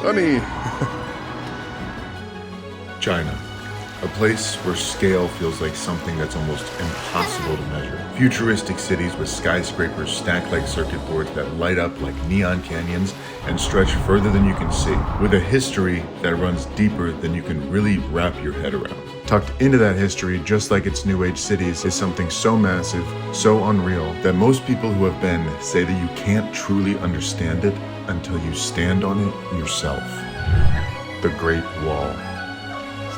Sunny. China. A place where scale feels like something that's almost impossible to measure. Futuristic cities with skyscrapers stacked like circuit boards that light up like neon canyons and stretch further than you can see, with a history that runs deeper than you can really wrap your head around. Tucked into that history, just like its new age cities, is something so massive, so unreal, that most people who have been say that you can't truly understand it until you stand on it yourself. The Great Wall.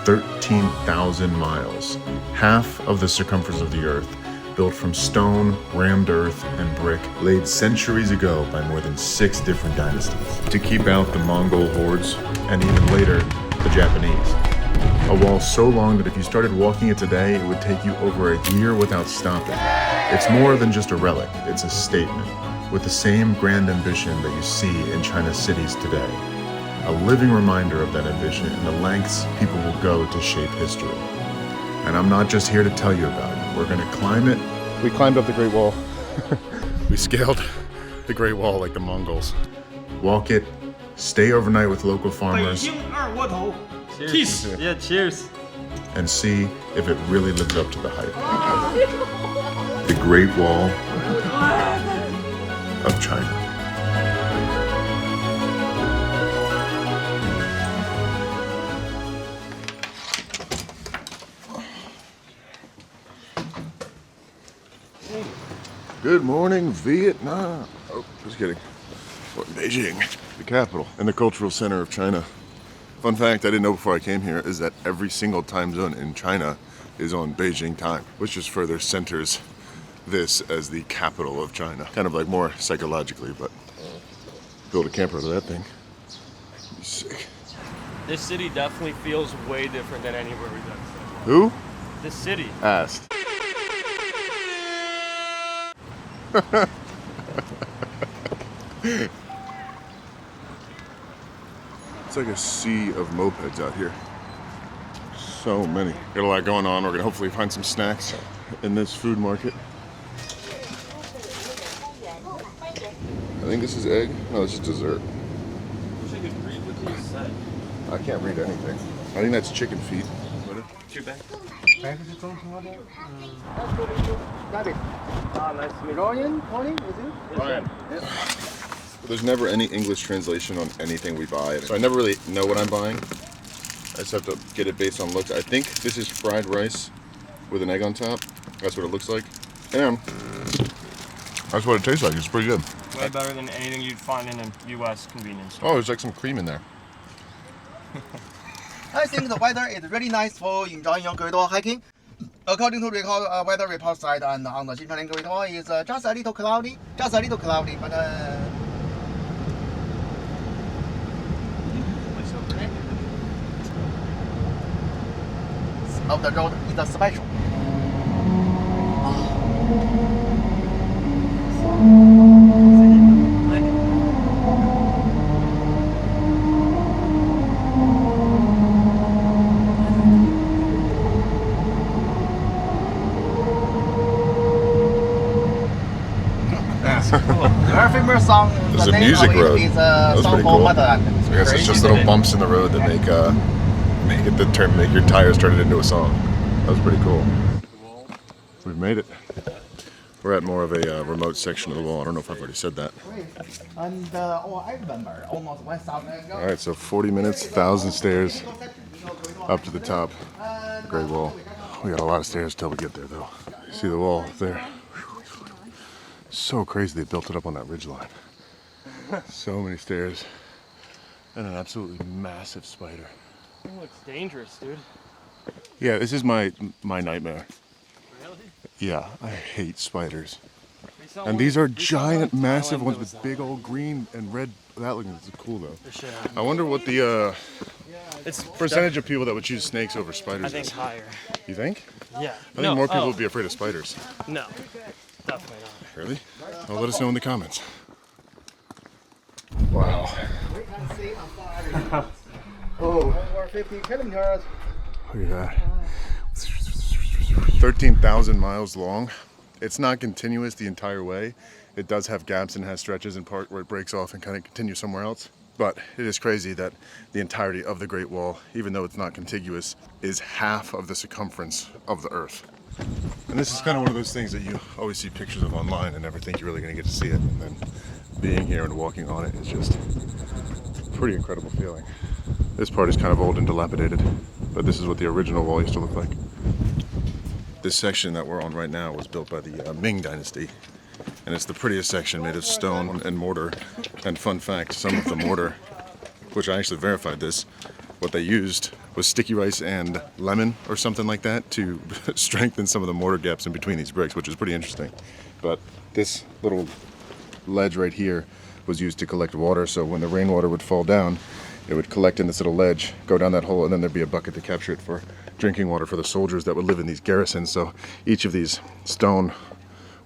13,000 miles, half of the circumference of the Earth, built from stone, rammed earth, and brick, laid centuries ago by more than 6 different dynasties, to keep out the Mongol hordes, and even later, the Japanese. A wall so long that if you started walking it today, it would take you over a year without stopping. It's more than just a relic, it's a statement, with the same grand ambition that you see in China's cities today. A living reminder of that ambition and the lengths people will go to shape history. And I'm not just here to tell you about it. We're gonna climb it. We climbed up the Great Wall. We scaled the Great Wall like the Mongols. Walk it, stay overnight with local farmers. Cheers. Yeah, cheers. And see if it really lives up to the hype. The Great Wall of China. Good morning, Vietnam. Oh, just kidding. We're in Beijing, the capital and the cultural center of China. Fun fact I didn't know before I came here is that every single time zone in China is on Beijing time, which just further centers this as the capital of China. Kind of like more psychologically, but build a camper out of that thing. Be sick. This city definitely feels way different than anywhere we've been. Who? This city. Asked. It's like a sea of mopeds out here. So many. Got a lot going on. We're gonna hopefully find some snacks in this food market. I think this is egg. No, this is dessert. I wish I could read what these said. I can't read anything. I think that's chicken feet. Too bad. Nice to meet you. Ryan, Ryan. There's never any English translation on anything we buy, so I never really know what I'm buying. I just have to get it based on looks. I think this is fried rice with an egg on top. That's what it looks like. And that's what it tastes like. It's pretty good. Way better than anything you'd find in a U.S. convenience store. Oh, there's like some cream in there. I think the weather is really nice for enjoying your Great Wall hiking. According to weather report site and on the Xinjiang Great Wall is just a little cloudy, but of the road is special. Our famous song. There's the a name music of it road. Is That was song pretty for cool. Motherland. I guess it's just little bumps in the road that make your tires turn it into a song. That was pretty cool. We've made it. We're at more of a remote section of the wall. I don't know if I've already said that. And I remember almost 1,000 ago. All right, so 40 minutes, 1,000 stairs up to the top, the Great Wall. We got a lot of stairs till we get there, though. See the wall there? So crazy they built it up on that ridgeline. So many stairs and an absolutely massive spider. It looks dangerous, dude. Yeah, this is my nightmare. Really? Yeah, I hate spiders. They sound And like- these are they sound giant, like massive Thailand ones goes with big old green and red. That looks cool though. For sure. I wonder what the It's percentage of people that would choose snakes over spiders I think is. higher. You think? Yeah. I think more people would be afraid of spiders. No, definitely not. Really? Well, let us know in the comments. Wow. Oh, over 50 kilometers. Look at that. 13,000 miles long. It's not continuous the entire way. It does have gaps and has stretches and part where it breaks off and kind of continues somewhere else. But it is crazy that the entirety of the Great Wall, even though it's not contiguous, is half of the circumference of the Earth. And this is kind of one of those things that you always see pictures of online and never think you're really going to get to see it. And then being here and walking on it is just a pretty incredible feeling. This part is kind of old and dilapidated, but this is what the original wall used to look like. This section that we're on right now was built by the Ming Dynasty. And it's the prettiest section, made of stone and mortar. And fun fact, some of the mortar, which I actually verified this, what they used was sticky rice and lemon or something like that to strengthen some of the mortar gaps in between these bricks, which is pretty interesting. But this little ledge right here was used to collect water, so when the rainwater would fall down, it would collect in this little ledge, go down that hole, and then there'd be a bucket to capture it for drinking water for the soldiers that would live in these garrisons. So each of these stone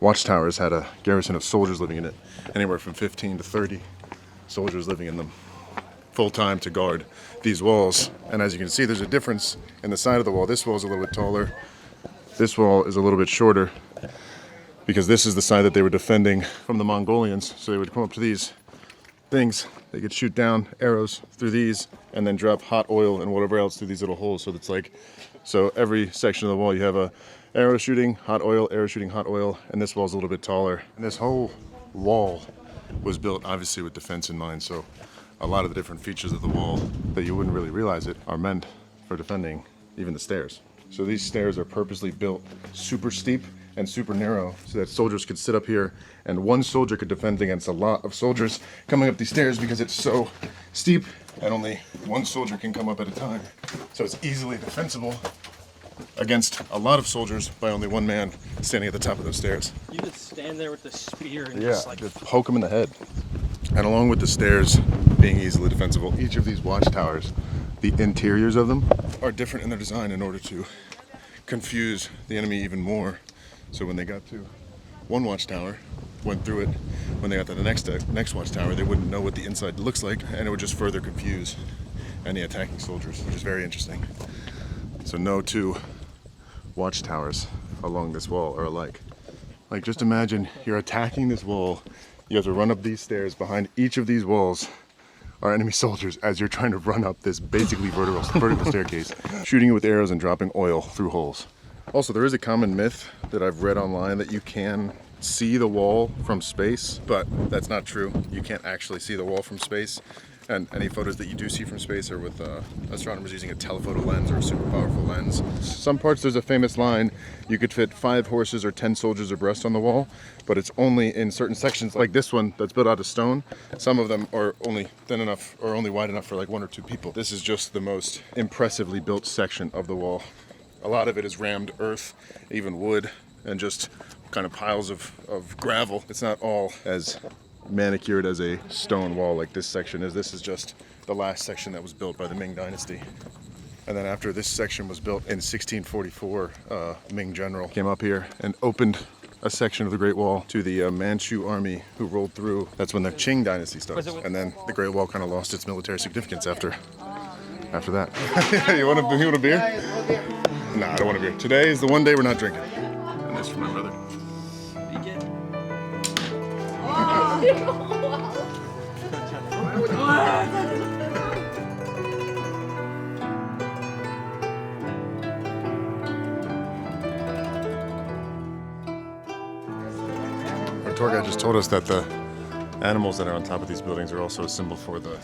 watchtowers had a garrison of soldiers living in it, anywhere from 15 to 30 soldiers living in them, full-time to guard these walls. And as you can see, there's a difference in the side of the wall. This wall is a little bit taller. This wall is a little bit shorter because this is the side that they were defending from the Mongolians. So they would come up to these things, they could shoot down arrows through these and then drop hot oil and whatever else through these little holes. So it's like, so every section of the wall you have a arrow shooting, hot oil, arrow shooting, hot oil, and this wall's a little bit taller. And this whole wall was built obviously with defense in mind, so a lot of the different features of the wall that you wouldn't really realize it are meant for defending even the stairs. So these stairs are purposely built super steep and super narrow so that soldiers could sit up here and one soldier could defend against a lot of soldiers coming up these stairs because it's so steep and only one soldier can come up at a time. So it's easily defensible against a lot of soldiers by only one man standing at the top of those stairs. You just stand there with the spear and just poke him in the head. And along with the stairs being easily defensible, each of these watchtowers, the interiors of them are different in their design in order to confuse the enemy even more. So when they got to one watchtower, went through it, when they got to the next watchtower, they wouldn't know what the inside looks like, and it would just further confuse any attacking soldiers, which is very interesting. So no two watchtowers along this wall are alike. Like, just imagine you're attacking this wall, you have to run up these stairs. Behind each of these walls are enemy soldiers as you're trying to run up this basically vertical staircase, shooting it with arrows and dropping oil through holes. Also, there is a common myth that I've read online that you can see the wall from space, but that's not true. You can't actually see the wall from space. And any photos that you do see from space are with astronomers using a telephoto lens or a super powerful lens. Some parts there's a famous line, you could fit 5 horses or 10 soldiers abreast on the wall, but it's only in certain sections like this one that's built out of stone. Some of them are only thin enough or only wide enough for like 1 or 2 people. This is just the most impressively built section of the wall. A lot of it is rammed earth, even wood, and just kind of piles of gravel. It's not all as manicured as a stone wall like this section is. This is just the last section that was built by the Ming Dynasty. And then after this section was built in 1644, Ming general came up here and opened a section of the Great Wall to the Manchu army who rolled through. That's when the Qing Dynasty starts. And then the Great Wall kind of lost its military significance after that. You want a beer? Nah, I don't want a beer. Today is the one day we're not drinking. And this for my brother. Our tour guide just told us that the animals that are on top of these buildings are also a symbol for the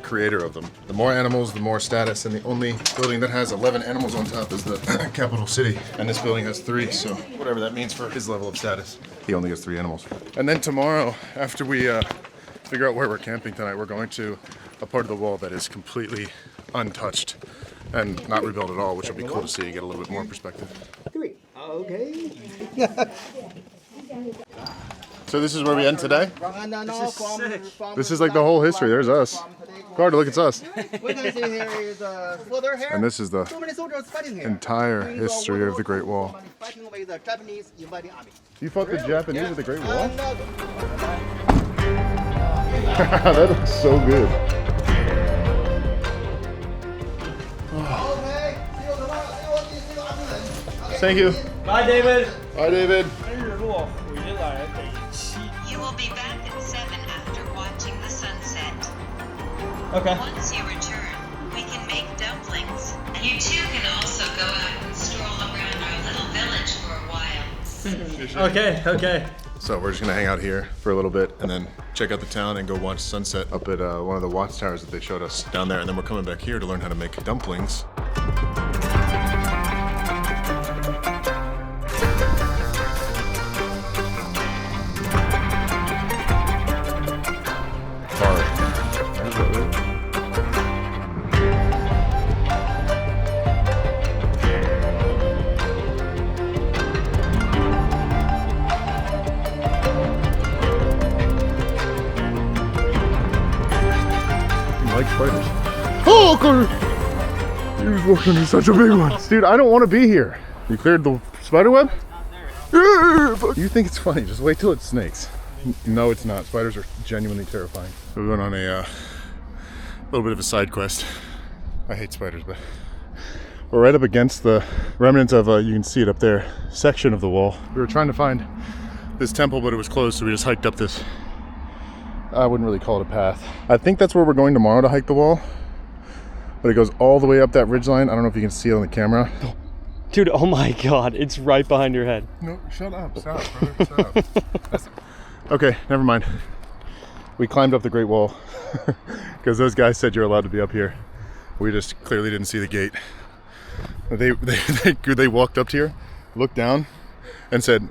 creator of them. The more animals, the more status, and the only building that has 11 animals on top is the capital city. And this building has 3, so whatever that means for his level of status, he only has 3 animals. And then tomorrow, after we figure out where we're camping tonight, we're going to a part of the wall that is completely untouched and not rebuilt at all, which will be cool to see and get a little bit more perspective. 3. Okay. So this is where we end today? This is like the whole history. There's us. Carter, look, it's us. We can see here is further here. And this is the So many soldiers fighting here. entire history of the Great Wall. Fighting with the Japanese invading army. You fought the Japanese at the Great Wall? And, That looks so good. okay. See you tomorrow. See you afternoon. Okay. Thank you. Bye, David. Bye, David. 我回来得7。You will be back at 7 after watching the sunset. Okay. Once you return, we can make dumplings. You two can also go out and stroll around our little village for a while. Okay, okay. So we're just gonna hang out here for a little bit and then check out the town and go watch sunset up at one of the watchtowers that they showed us down there. And then we're coming back here to learn how to make dumplings. Like spiders. Oh, Carter! You was walking into such a big one. Dude, I don't want to be here. You cleared the spider web? You think it's funny, just wait till it's snakes. No, it's not. Spiders are genuinely terrifying. So we went on a little bit of a side quest. I hate spiders, but we're right up against the remnants of, you can see it up there, section of the wall. We were trying to find this temple, but it was closed, so we just hiked up this, I wouldn't really call it a path. I think that's where we're going tomorrow to hike the wall. But it goes all the way up that ridgeline. I don't know if you can see it on the camera. Dude, oh my god, it's right behind your head. No, shut up. Stop, brother. Stop. Okay, never mind. We climbed up the Great Wall because those guys said you're allowed to be up here. We just clearly didn't see the gate. They walked up here, looked down, and said,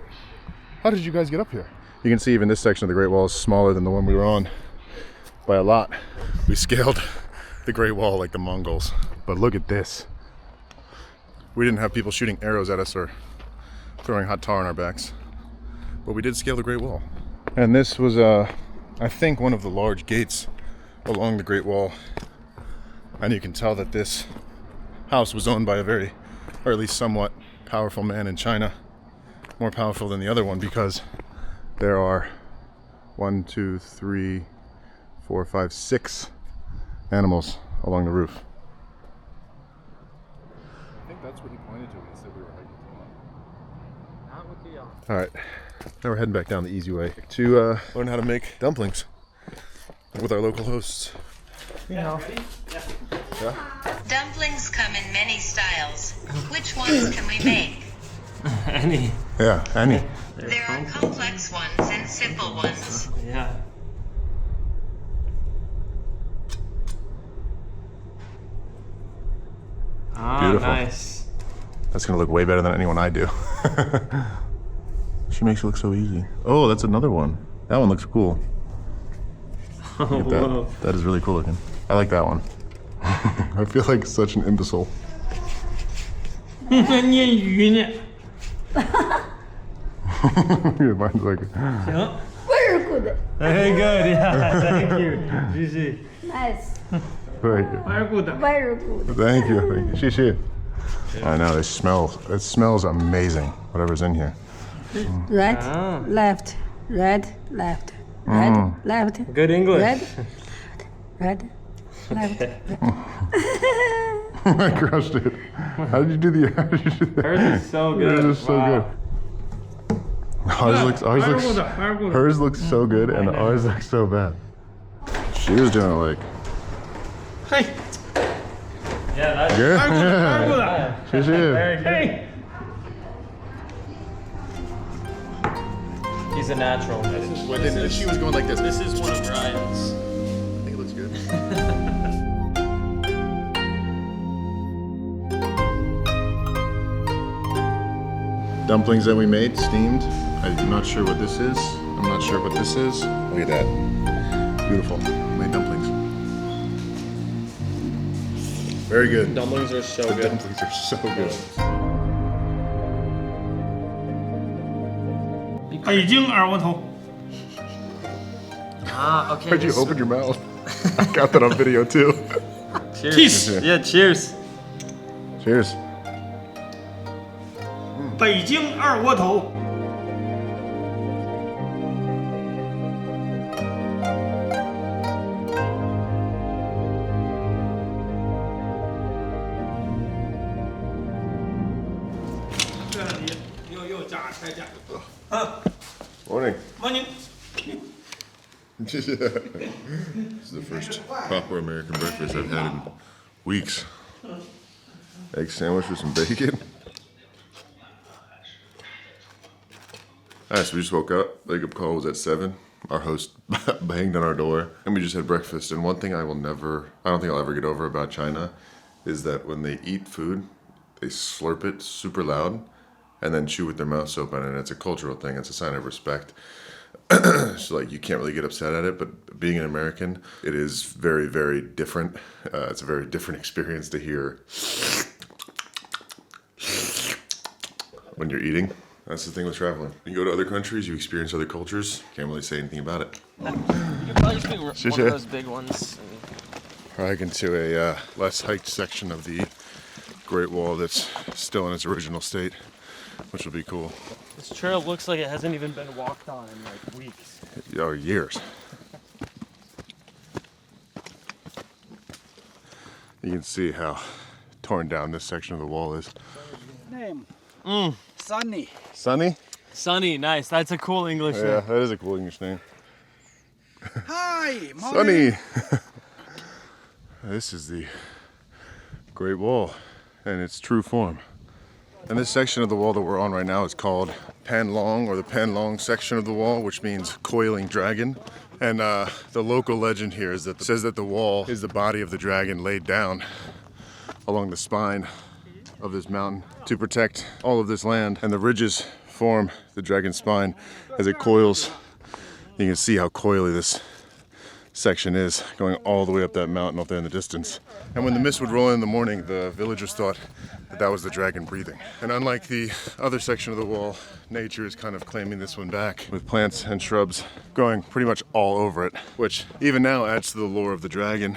"How did you guys get up here?" You can see even this section of the Great Wall is smaller than the one we were on by a lot. We scaled the Great Wall like the Mongols. But look at this. We didn't have people shooting arrows at us or throwing hot tar on our backs. But we did scale the Great Wall. And this was, I think, one of the large gates along the Great Wall. And you can tell that this house was owned by a very, or at least somewhat, powerful man in China. More powerful than the other one because there are 1, 2, 3, 4, 5, 6 animals along the roof. I think that's what he pointed to when he said we were hiking. All right, now we're heading back down the easy way to learn how to make dumplings with our local hosts. Yeah. Dumplings come in many styles. Which ones can we make? Any. Yeah, any. There are complex ones and simple ones. Yeah. Ah, Beautiful. nice. That's gonna look way better than anyone I do. She makes it look so easy. Oh, that's another one. That one looks cool. Look at Whoa. that. That is really cool looking. I like that one. I feel like such an imbecile. 念鱼呢？ Mine's like, 行。 Very good. Very good, yeah. Thank you. Gigi. Nice. thank you. Very good. Very good. Thank you. Thank you. Shishi. I know, it smells amazing, whatever's in here. Right, Ah. left, right, left, right, left, Good English. right, left. I crushed it. How did you do that? Hers is so good. Hers is so Wow. good. Hers looks so good and ours looks so bad. She was doing it like, Hey. Yeah, that's good. very good. Yeah. Shishi. Very good. He's a natural. She was going like this. This is one of Ryan's. I think it looks good. Dumplings that we made, steamed. I'm not sure what this is. I'm not sure what this is. Look at that. Beautiful. Made dumplings. Very good. Dumplings are so The good. dumplings are so good. 北京二锅头。 Ah, okay. Why'd you open your mouth? I got that on video too. Cheers. Yeah, cheers. Cheers. 北京二锅头。 这里又加菜价。Morning. Morning. This is the first proper American breakfast I've had in weeks. Egg sandwich with some bacon. Alright, so we just woke up. Wake-up call was at 7. Our host banged on our door, and we just had breakfast. And one thing I don't think I'll ever get over about China is that when they eat food, they slurp it super loud and then chew with their mouths open. And it's a cultural thing. It's a sign of respect. So like you can't really get upset at it, but being an American, it is very, very different. It's a very different experience to hear when you're eating. That's the thing with traveling. You go to other countries, you experience other cultures. Can't really say anything about it. You could probably just pick one of those big ones. Probably into a less hiked section of the Great Wall that's still in its original state, which will be cool. This trail looks like it hasn't even been walked on in like weeks. Or years. You can see how torn down this section of the wall is. Name? Sunny. Sunny? Sunny, nice. That's a cool English Yeah, name. that is a cool English name. Hi, morning. Sunny! This is the Great Wall in its true form. And this section of the wall that we're on right now is called Panlong, or the Panlong section of the wall, which means coiling dragon. And the local legend here is that says that the wall is the body of the dragon laid down along the spine of this mountain to protect all of this land. And the ridges form the dragon's spine as it coils. You can see how coily this section is, going all the way up that mountain up there in the distance. And when the mist would roll in the morning, the villagers thought that that was the dragon breathing. And unlike the other section of the wall, nature is kind of claiming this one back with plants and shrubs growing pretty much all over it, which even now adds to the lore of the dragon,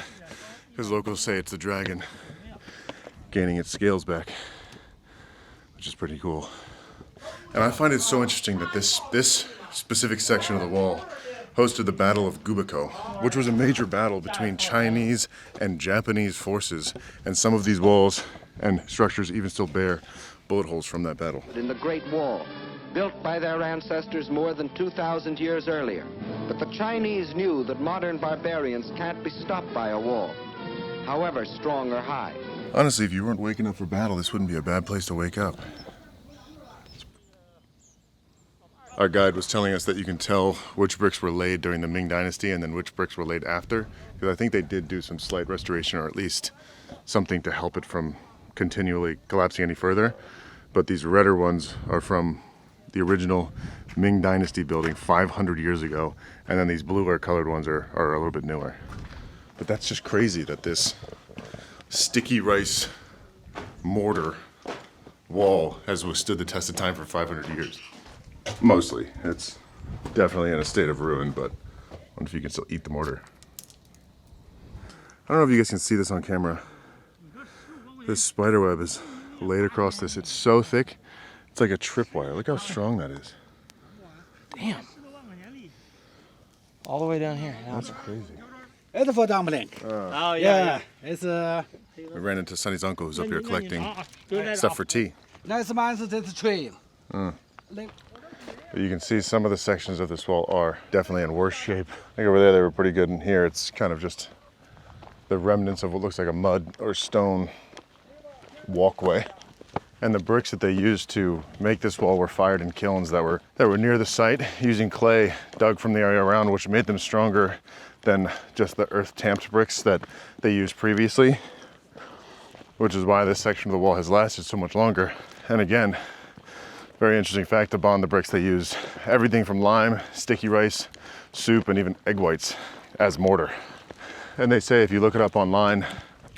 because locals say it's the dragon gaining its scales back, which is pretty cool. And I find it so interesting that this specific section of the wall hosted the Battle of Gubako, which was a major battle between Chinese and Japanese forces, and some of these walls and structures even still bear bullet holes from that battle. In the Great Wall, built by their ancestors more than 2,000 years earlier. But the Chinese knew that modern barbarians can't be stopped by a wall, however strong or high. Honestly, if you weren't waking up for battle, this wouldn't be a bad place to wake up. Our guide was telling us that you can tell which bricks were laid during the Ming Dynasty and then which bricks were laid after, because I think they did do some slight restoration, or at least something to help it from continually collapsing any further. But these redder ones are from the original Ming Dynasty building 500 years ago, and then these bluer colored ones are a little bit newer. But that's just crazy that this sticky rice mortar wall has withstood the test of time for 500 years. Mostly. It's definitely in a state of ruin, but I wonder if you can still eat the mortar. I don't know if you guys can see this on camera. This spider web is laid across this. It's so thick, it's like a tripwire. Look how strong that is. Damn. All the way down here. That's crazy. It's for dumpling. Oh, Yeah, it's We ran into Sonny's uncle who's up here collecting stuff for tea. next month it's trail. But you can see some of the sections of this wall are definitely in worse shape. I think over there they were pretty good. In here it's kind of just the remnants of what looks like a mud or stone walkway. And the bricks that they used to make this wall were fired in kilns that were near the site, using clay dug from the area around, which made them stronger than just the earth tamped bricks that they used previously, which is why this section of the wall has lasted so much longer. And again, very interesting fact about the bricks, they used everything from lime, sticky rice, soup, and even egg whites as mortar. And they say if you look it up online,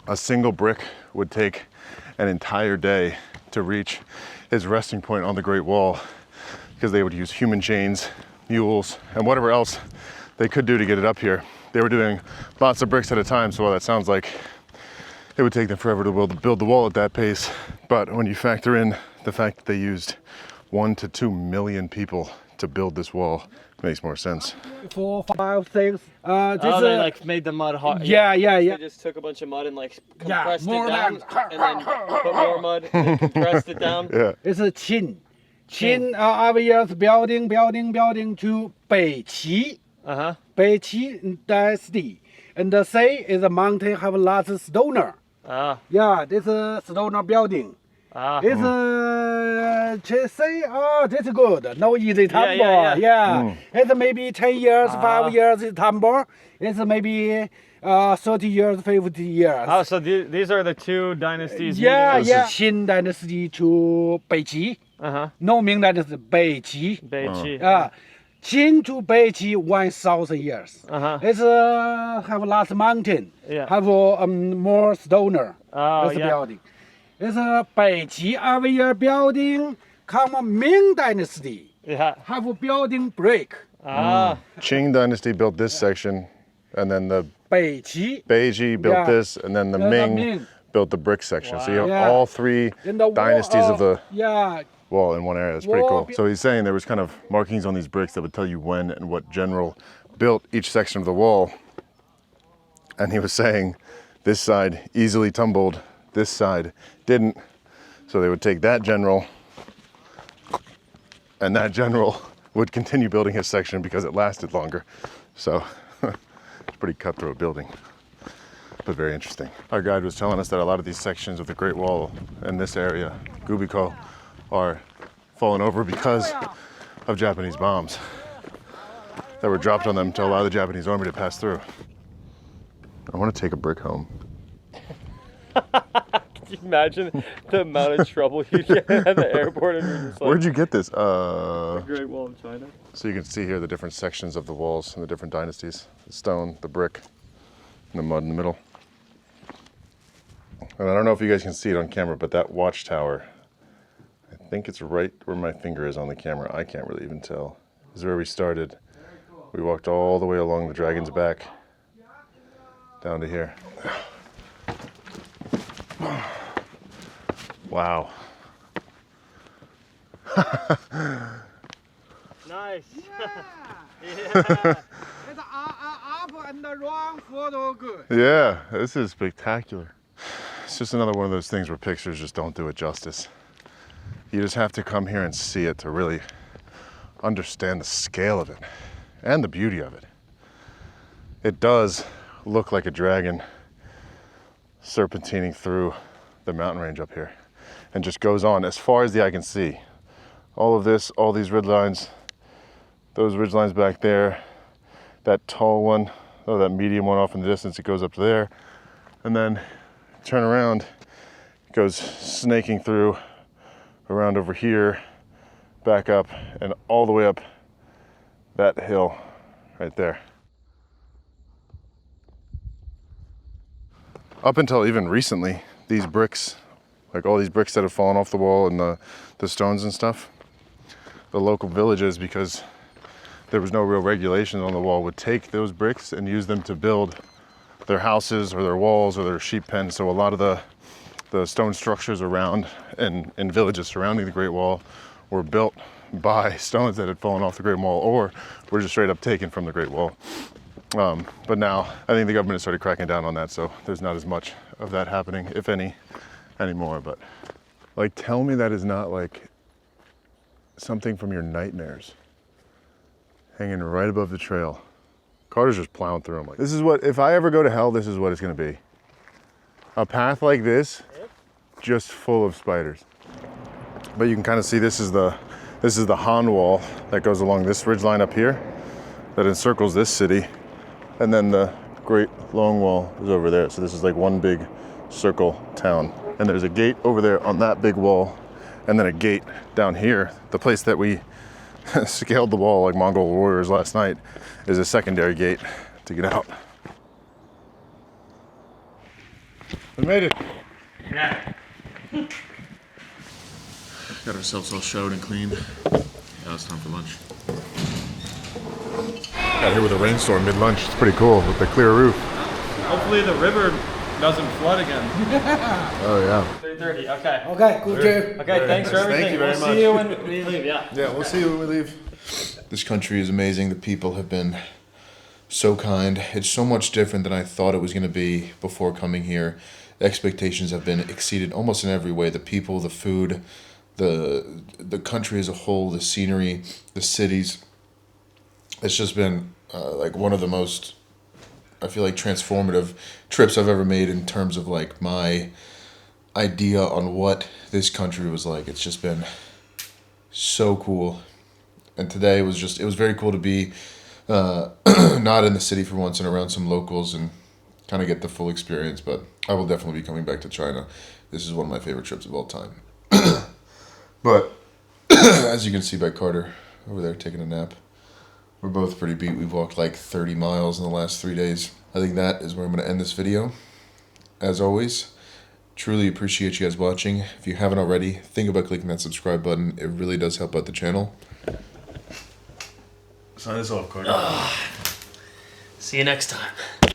a single brick would take an entire day to reach its resting point on the Great Wall, because they would use human chains, mules, and whatever else they could do to get it up here. They were doing lots of bricks at a time, so while that sounds like it would take them forever to build the wall at that pace, but when you factor in the fact that they used 1 to 2 million people to build this wall, it makes more sense. 4, 5, 6. Oh, they like made the mud hard. Yeah. They just took a bunch of mud and like compressed it down, and then put more mud and then compressed it down. Yeah. It's a chin. Qin every year building to Beijing. Beijing dynasty. And the say is a mountain have lots of stoner. Yeah, this is stoner building. It's say, this is good. No easy tumble. Yeah. It's maybe 10 years, 5 years is tumble. It's maybe 30 years, 50 years. Oh, so these are the two dynasties. Yeah. Qin dynasty to Beijing. No Ming dynasty, Beijing. Beijing. Qin to Beijing 1,000 years. It's have lots of mountain. Have more stoner. This building. It's Beijing every year building come Ming dynasty. Have a building break. Qing dynasty built this section, and then the Beijing built this, and then the Ming built the brick section. So you have all three dynasties of the wall in one area. That's pretty cool. So he's saying there was kind of markings on these bricks that would tell you when and what general built each section of the wall. And he was saying this side easily tumbled, this side didn't. So they would take that general, and that general would continue building his section because it lasted longer. So it's pretty cutthroat building, but very interesting. Our guide was telling us that a lot of these sections of the Great Wall in this area, Gubiko, are falling over because of Japanese bombs that were dropped on them to allow the Japanese army to pass through. I want to take a brick home. Can you imagine the amount of trouble you get at the airport? And you're just like, where'd you get this? The Great Wall of China. So you can see here the different sections of the walls and the different dynasties. The stone, the brick, and the mud in the middle. And I don't know if you guys can see it on camera, but that watchtower, I think it's right where my finger is on the camera. I can't really even tell. This is where we started. We walked all the way along the dragon's back down to here. Wow. Nice. It's up and wrong photo good. Yeah, this is spectacular. It's just another one of those things where pictures just don't do it justice. You just have to come here and see it to really understand the scale of it and the beauty of it. It does look like a dragon serpentining through the mountain range up here and just goes on as far as the eye can see. All of this, all these ridge lines, those ridge lines back there, that tall one, oh, that medium one off in the distance, it goes up to there. And then turn around, it goes snaking through around over here, back up, and all the way up that hill right there. Up until even recently, these bricks, like all these bricks that have fallen off the wall and the stones and stuff, the local villages, because there was no real regulation on the wall, would take those bricks and use them to build their houses or their walls or their sheep pens. So a lot of the stone structures around and in villages surrounding the Great Wall were built by stones that had fallen off the Great Wall or were just straight up taken from the Great Wall. But now I think the government has started cracking down on that, so there's not as much of that happening, if any, anymore. But like, tell me that is not like something from your nightmares hanging right above the trail. Carter's just plowing through them. Like, this is what, if I ever go to hell, this is what it's gonna be. A path like this, just full of spiders. But you can kind of see this is the Han Wall that goes along this ridge line up here that encircles this city. And then the Great Long Wall is over there. So this is like one big circle town. And there's a gate over there on that big wall. And then a gate down here. The place that we scaled the wall like Mongol warriors last night is a secondary gate to get out. We made it. Yeah. Got ourselves all showered and cleaned. Now it's time for lunch. Got here with a rainstorm mid-lunch. It's pretty cool with the clear roof. Hopefully the river doesn't flood again. Oh yeah. 3:30. Okay. Okay, good. Okay. Thanks for everything. Thank you very We'll much. see you when we leave. Yeah. Yeah, we'll see you when we leave. This country is amazing. The people have been so kind. It's so much different than I thought it was going to be before coming here. Expectations have been exceeded almost in every way. The people, the food, the country as a whole, the scenery, the cities. It's just been like one of the most, I feel like, transformative trips I've ever made in terms of like my idea on what this country was like. It's just been so cool. And today it was very cool to be not in the city for once and around some locals and kind of get the full experience. But I will definitely be coming back to China. This is one of my favorite trips of all time. But as you can see by Carter over there taking a nap, we're both pretty beat. We've walked like 30 miles in the last 3 days. I think that is where I'm going to end this video. As always, truly appreciate you guys watching. If you haven't already, think about clicking that subscribe button. It really does help out the channel. Sign this off, Carter. See you next time.